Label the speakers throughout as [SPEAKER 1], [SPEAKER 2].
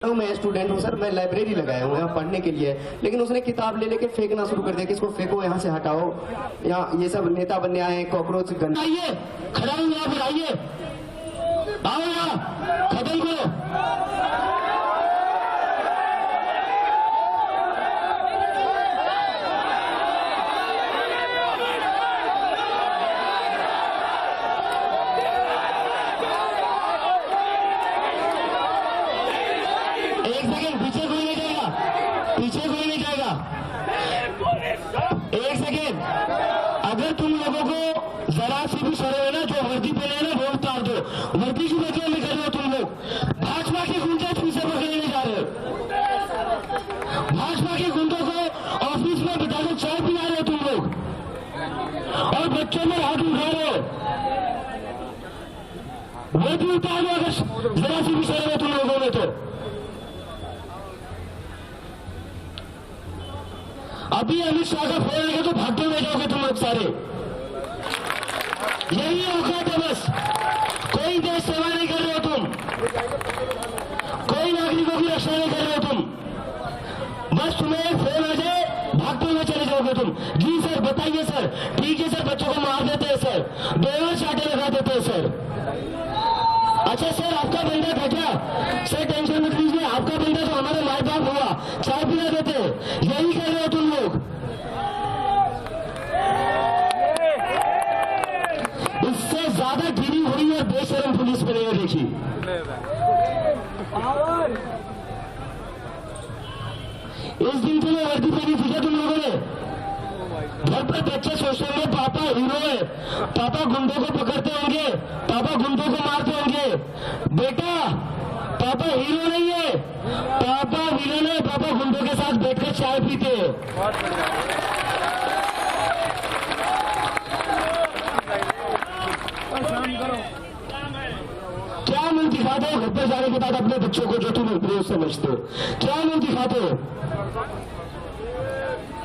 [SPEAKER 1] मैं स्टूडेंट हूँ सर, मैं लाइब्रेरी लगाया हूँ यहाँ पढ़ने के लिए, लेकिन उसने किताब ले लेके फेंकना शुरू कर दिया कि इसको फेंको, यहाँ से हटाओ, यहाँ ये सब नेता बनने आए हैं, कॉकरोच गंदा।
[SPEAKER 2] आइए खड़ा हूँ यहाँ पर, आइए आओ यहाँ खत्म करो। पीछे कोई नहीं जाएगा। एक सेकेंड, अगर तुम लोगों को जरा सी भी शर्म है ना, जो वर्दी पहने है ना वो उतार दो। वर्दी की बदले में कर रहे हो तुम लोग। भाजपा के गुंडे पीछे पकड़ने जा रहे हो। भाजपा के गुंडों को ऑफिस में बिठा के चाय पिला रहे हो तुम लोग, और बच्चों में हाथ उठा रहे हो। वर्दी उतार दो अगर जरा सी भी शर्म है तुम लोगों में तो। अभी अमित शाह का फोन आएगा तो भागते हुए जाओगे तुम लोग सारे। यही औकात है बस। कोई देश सेवा नहीं कर रहे हो तुम, कोई नागरिकों की रक्षा नहीं कर रहे हो तुम। बस तुम्हें एक फोन आ जाए भागते हुए चले जाओगे तुम। जी सर बताइए सर। ठीक है सर, बच्चों को मार देते हैं सर, दोनों चाटे लगा देते हैं सर। अच्छा सर आपका बंदा था क्या? सर टेंशन मत लीजिए, आपका बंदा तो हमारा माँ बाप हुआ, चाय पिला देते। यही कर रहे हो तुम लोग। इससे ज्यादा गिरी हुई और बेशरम पुलिस बनेगा देखी। इस दिन तुम्हें वर्दी पहनी थी क्या तुम लोगों ने? घर पर बच्चे सोचते होंगे पापा हीरो है, पापा गुंडों को पकड़ते होंगे, पापा गुंडों को मारते होंगे। बेटा पापा हीरो नहीं है, पापा विलन है। पापा गुंडों के साथ बैठकर चाय पीते हैं। क्या मुंह दिखाते हो घर पर जाने के बाद अपने बच्चों को, जो तुम निर्दोष समझते हो? क्या मुंह दिखाते हो?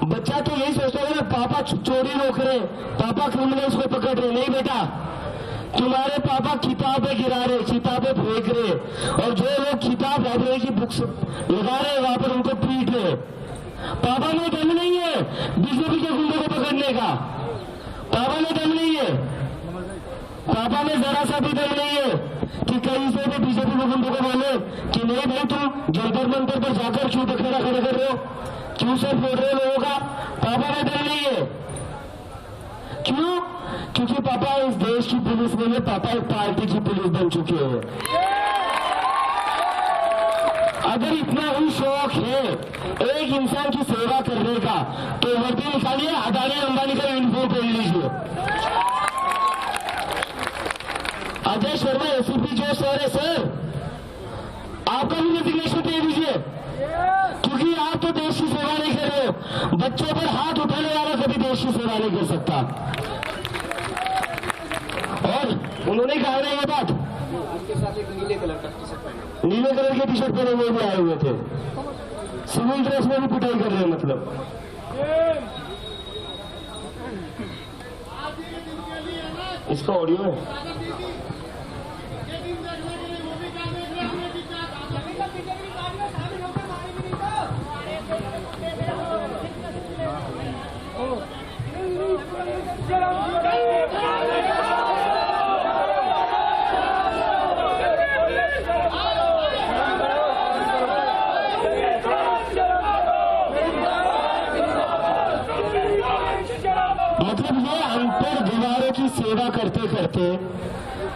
[SPEAKER 2] बच्चा तो यही सोचता है ना पापा चोरी रोक रहे, पापा क्रिमिनल्स को पकड़ रहे। नहीं बेटा, तुम्हारे पापा किताबें गिरा रहे, किताबें फेंक रहे, और जो लोग किताब लाइब्रेरी की बुक्स लगा रहे वहां पर उनको पीट रहे। पापा में दम नहीं है बीजेपी के गुंडों को पकड़ने का। पापा में दम नहीं है, पापा में जरा सा भी दम नहीं है कि कहीं से भी बीजेपी के गुंडों को बोले कि नहीं भाई तुम जंतर मंतर पर जाकर क्यों बखेड़ा खड़े कर रहे हो, क्यों सर फोड़ रहे लोगों का? पापा में दम नहीं है। क्यों? क्योंकि पापा इस देश की पुलिस नहीं है, पापा एक पार्टी की पुलिस बन चुके हैं। अगर इतना ही शौक है एक इंसान की सेवा करने का तो वर्दी निकालिए, अदानी अंबानी का यूनिफॉर्म पहन लीजिए। अजय शर्मा एसीपी जो सर है सर, आपका भी रेजिग्नेशन दे दीजिए, क्योंकि आप तो देश की सेवा नहीं कर रहे हो। बच्चों पर हाथ उठाने वाला कभी देश की सेवा नहीं कर सकता। और उन्होंने कहा ना ये बात,
[SPEAKER 1] उनके साथ एक नीले कलर का टी शर्ट पहने,
[SPEAKER 2] नीले कलर के टी शर्ट पहने हुए भी आए हुए थे, सिविल ड्रेस में भी पिटाई कर रहे हैं। मतलब इसका ऑडियो है। मतलब ये अंतर दीवारों की सेवा करते करते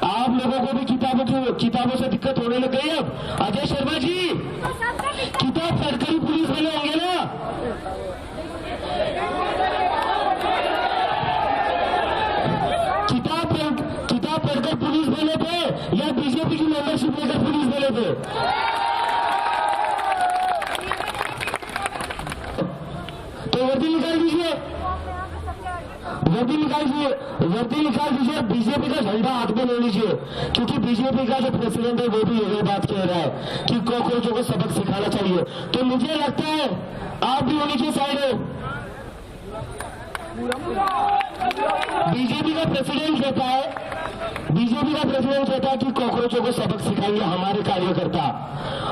[SPEAKER 2] आप लोगों को भी किताबों से दिक्कत होने लग गई। अब अजय शर्मा जी किताब पढ़कर ही पुलिस बने होंगे ना? किताब पढ़कर पुलिस बने थे या बीजेपी की मेंबरशिप लेकर पुलिस बने थे? तो वर्दी निकाल दीजिए, वर्दी निकाल दीजिए, बीजेपी का झंडा हाथ में ले लीजिए, क्योंकि बीजेपी का जो प्रेसिडेंट है वो भी यही बात कह रहा है कि कॉकरोचों को सबक सिखाना चाहिए। तो मुझे लगता है आप भी उन्हीं की साइड हो। बीजेपी का प्रेसिडेंट कहता है बीजेपी का प्रेसिडेंट कहता है कि कॉकरोचों को सबक सिखाएंगे हमारे कार्यकर्ता,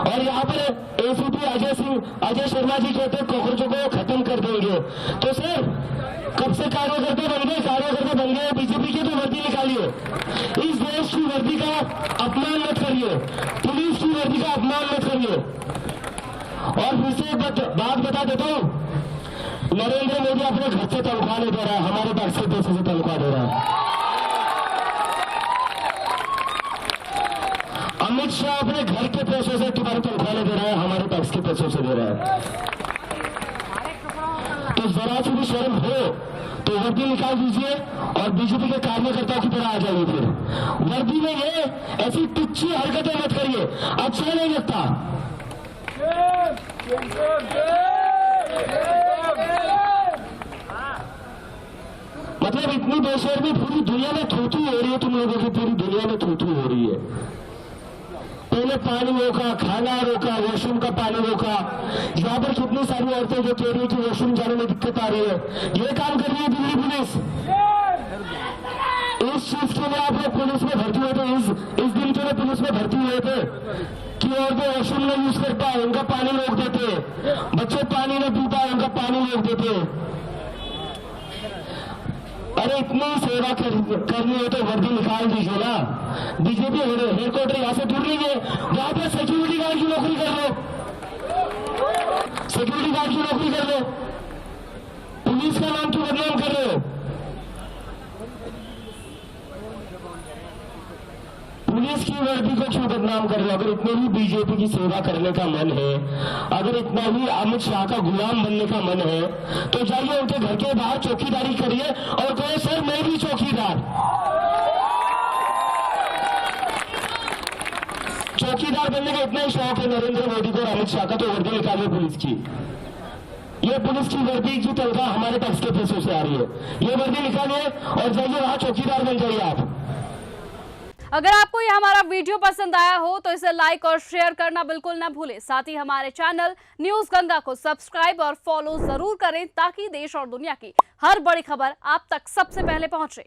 [SPEAKER 2] और यहाँ पर एसीपी अजय शर्मा जी कहते हैं कॉकरोचों को खत्म कर देंगे। तो सर कब से कार्यकर्ता बन गए बीजेपी की, तो वर्दी निकालिए। इस देश की वर्दी का अपमान मत करिए, पुलिस की वर्दी का अपमान मत करिए। और फिर से बात बता देता हूँ, नरेंद्र मोदी अपने घर से तनख्वाह नहीं दे रहा है, हमारे टैक्स के पैसे से तनख्वाह दे रहा है। अमित शाह अपने घर के पैसों से तुम्हारी तनख्वाह नहीं दे रहा है, हमारे टैक्स के पैसों से दे रहा है। तो जरा सी भी शर्म हो तो वर्दी निकाल दीजिए और बीजेपी के कार्यकर्ताओं की तरह आ जाइए। फिर वर्दी में ये ऐसी तुच्छी हरकतें मत करिए, अच्छा नहीं लगता। मतलब इतनी बेशर्मी पूरी दुनिया में थूथू हो रही है, तुम लोगों की पूरी दुनिया में थूथू हो रही है। पहले पानी रोका, खाना रोका, वॉशरूम का पानी रोका। यहाँ पर कितनी सारी औरतें जो कह रही है कि वॉशरूम जाने में दिक्कत आ रही है, ये काम कर रही है दिल्ली पुलिस। इस चीज के लिए आप लोग पुलिस में भर्ती हुए थे, इस दिन के लिए पुलिस में भर्ती हुए थे कि औरतें वॉशरूम नहीं यूज कर पाए, उनका पानी रोक देते, बच्चे पानी नहीं पी पाए, उनका पानी रोक देते। अरे इतनी सेवा करनी हो तो वर्दी निकाल दीजिए ना। बीजेपी हेडक्वार्टर यहाँ से दूर नहीं है, वहां पर सिक्योरिटी गार्ड की नौकरी कर लो, सिक्योरिटी गार्ड की नौकरी कर लो। पुलिस का नाम क्यों बदनाम कर रहे हो? पुलिस की वर्दी को क्यों बदनाम कर रहे हो? अगर इतने ही बीजेपी की सेवा करने का मन है, अगर इतना ही अमित शाह का गुलाम बनने का मन है, तो जाइए उनके घर के बाहर चौकीदारी करिए और कहो सर मैं भी चौकीदार बनने का इतना ही शौक है नरेंद्र मोदी को और अमित शाह का, तो वर्दी निकालिए पुलिस की। ये पुलिस की वर्दी की तनख्वाह हमारे टैक्स के पैसों से आ रही है, ये वर्दी निकालिए और जाइए वहां चौकीदार बन जाइए आप।
[SPEAKER 3] अगर आपको ये हमारा वीडियो पसंद आया हो तो इसे लाइक और शेयर करना बिल्कुल ना भूलें। साथ ही हमारे चैनल न्यूज गंगा को सब्सक्राइब और फॉलो जरूर करें ताकि देश और दुनिया की हर बड़ी खबर आप तक सबसे पहले पहुंचे।